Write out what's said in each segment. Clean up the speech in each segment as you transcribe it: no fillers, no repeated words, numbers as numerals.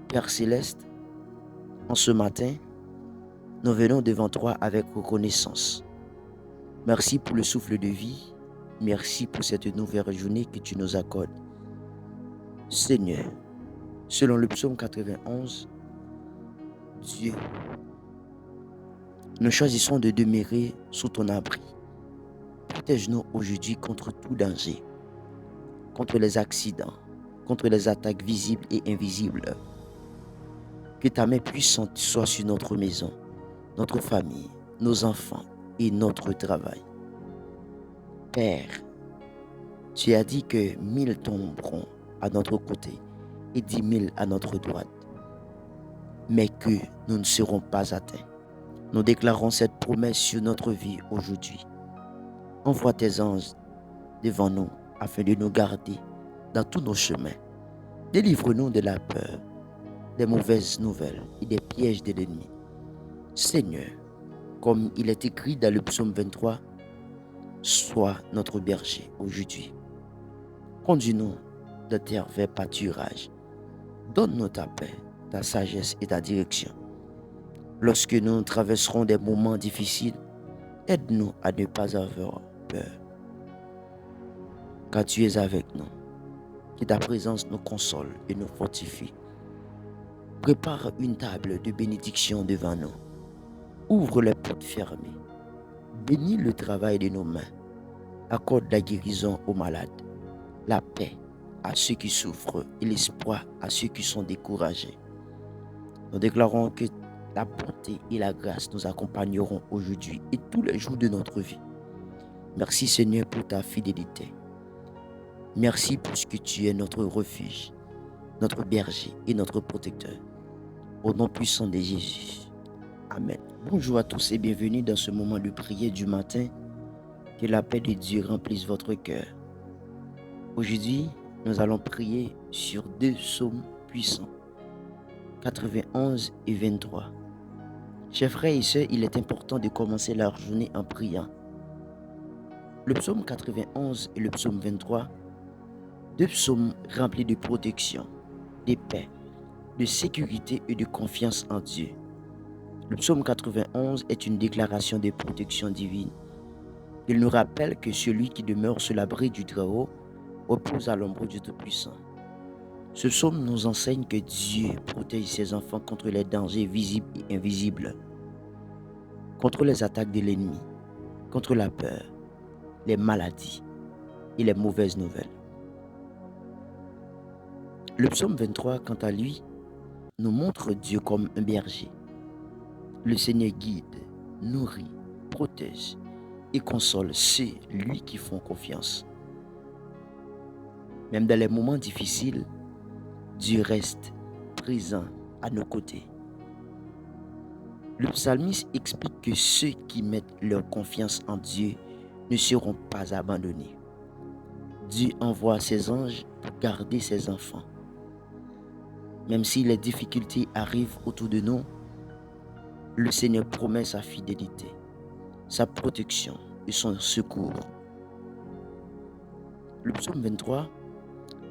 Père céleste, en ce matin, nous venons devant toi avec reconnaissance. Merci pour le souffle de vie. Merci pour cette nouvelle journée que tu nous accordes. Seigneur, selon le psaume 91, Dieu, nous choisissons de demeurer sous ton abri. Protège-nous aujourd'hui contre tout danger, contre les accidents, contre les attaques visibles et invisibles. Que ta main puissante soit sur notre maison, notre famille, nos enfants et notre travail. Père, tu as dit que 1000 tomberont à notre côté et 10 000 à notre droite, mais que nous ne serons pas atteints. Nous déclarons cette promesse sur notre vie aujourd'hui. Envoie tes anges devant nous afin de nous garder dans tous nos chemins. Délivre-nous de la peur, des mauvaises nouvelles et des pièges de l'ennemi. Seigneur, comme il est écrit dans le psaume 23, sois notre berger aujourd'hui. Conduis-nous de terre vers pâturage. Donne-nous ta paix, ta sagesse et ta direction. Lorsque nous traverserons des moments difficiles, aide-nous à ne pas avoir peur. Car tu es avec nous. Que ta présence nous console et nous fortifie. Prépare une table de bénédiction devant nous. Ouvre les portes fermées. Bénis le travail de nos mains. Accorde la guérison aux malades, la paix à ceux qui souffrent et l'espoir à ceux qui sont découragés. Nous déclarons que la bonté et la grâce nous accompagneront aujourd'hui et tous les jours de notre vie. Merci Seigneur pour ta fidélité. Merci parce que tu es notre refuge, notre berger et notre protecteur. Au nom puissant de Jésus. Amen. Bonjour à tous et bienvenue dans ce moment de prière du matin. Que la paix de Dieu remplisse votre cœur. Aujourd'hui, nous allons prier sur deux psaumes puissants, 91 et 23. Chers frères et sœurs, il est important de commencer la journée en priant. Le psaume 91 et le psaume 23, deux psaumes remplis de protection, de paix, de sécurité et de confiance en Dieu. Le psaume 91 est une déclaration de protection divine. Il nous rappelle que celui qui demeure sous l'abri du Très-Haut repose à l'ombre du Tout-Puissant. Ce psaume nous enseigne que Dieu protège ses enfants contre les dangers visibles et invisibles, contre les attaques de l'ennemi, contre la peur, les maladies et les mauvaises nouvelles. Le psaume 23, quant à lui, nous montre Dieu comme un berger. Le Seigneur guide, nourrit, protège et console ceux, lui, qui font confiance. Même dans les moments difficiles, Dieu reste présent à nos côtés. Le psalmiste explique que ceux qui mettent leur confiance en Dieu ne seront pas abandonnés. Dieu envoie ses anges pour garder ses enfants. Même si les difficultés arrivent autour de nous, le Seigneur promet sa fidélité, sa protection et son secours. Le psaume 23,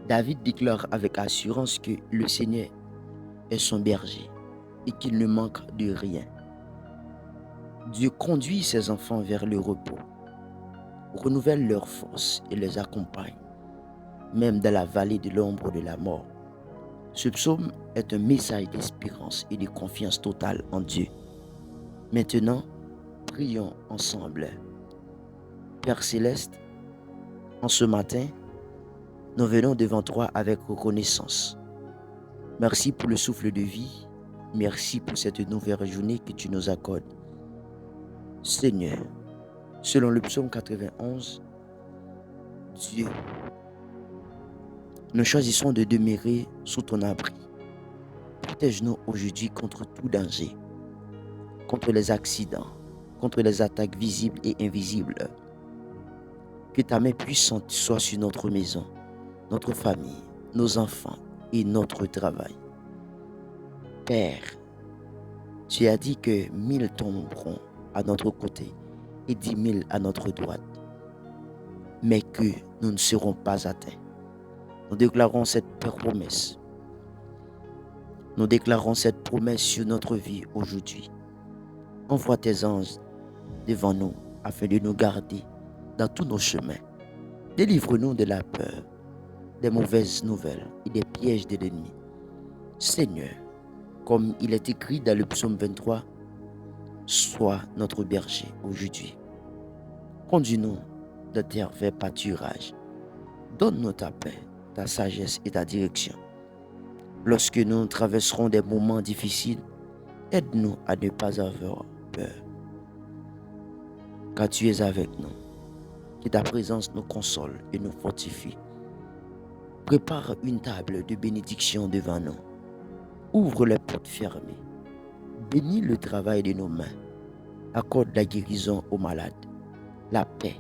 David déclare avec assurance que le Seigneur est son berger et qu'il ne manque de rien. Dieu conduit ses enfants vers le repos, renouvelle leurs forces et les accompagne, même dans la vallée de l'ombre de la mort. Ce psaume est un message d'espérance et de confiance totale en Dieu. Maintenant, prions ensemble. Père céleste, en ce matin, nous venons devant toi avec reconnaissance. Merci pour le souffle de vie. Merci pour cette nouvelle journée que tu nous accordes. Seigneur, selon le psaume 91, Dieu, nous choisissons de demeurer sous ton abri. Protège-nous aujourd'hui contre tout danger, contre les accidents, contre les attaques visibles et invisibles. Que ta main puissante soit sur notre maison, notre famille, nos enfants et notre travail. Père, tu as dit que 1000 tomberont à notre côté et 10 000 à notre droite, mais que nous ne serons pas atteints. Nous déclarons cette promesse. Nous déclarons cette promesse sur notre vie aujourd'hui. Envoie tes anges devant nous afin de nous garder dans tous nos chemins. Délivre-nous de la peur, des mauvaises nouvelles et des pièges de l'ennemi. Seigneur, comme il est écrit dans le psaume 23, sois notre berger aujourd'hui. Conduis-nous de terre vers pâturage. Donne-nous ta paix, ta sagesse et ta direction. Lorsque nous traverserons des moments difficiles, aide-nous à ne pas avoir peur, car tu es avec nous. Que ta présence nous console et nous fortifie. Prépare une table de bénédiction devant nous. Ouvre les portes fermées. Bénis le travail de nos mains. Accorde la guérison aux malades, la paix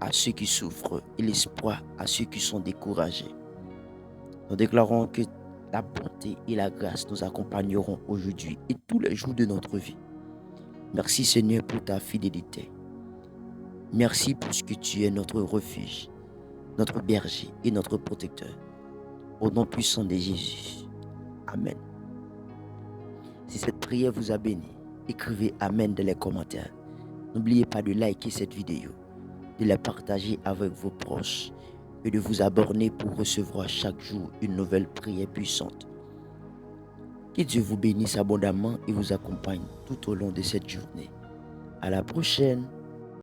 à ceux qui souffrent et l'espoir à ceux qui sont découragés. Nous déclarons que la bonté et la grâce nous accompagneront aujourd'hui et tous les jours de notre vie. Merci Seigneur pour ta fidélité. Merci parce que tu es notre refuge, notre berger et notre protecteur. Au nom puissant de Jésus. Amen. Si cette prière vous a béni, écrivez Amen dans les commentaires. N'oubliez pas de liker cette vidéo, de la partager avec vos proches et de vous abonner pour recevoir chaque jour une nouvelle prière puissante. Que Dieu vous bénisse abondamment et vous accompagne tout au long de cette journée. À la prochaine.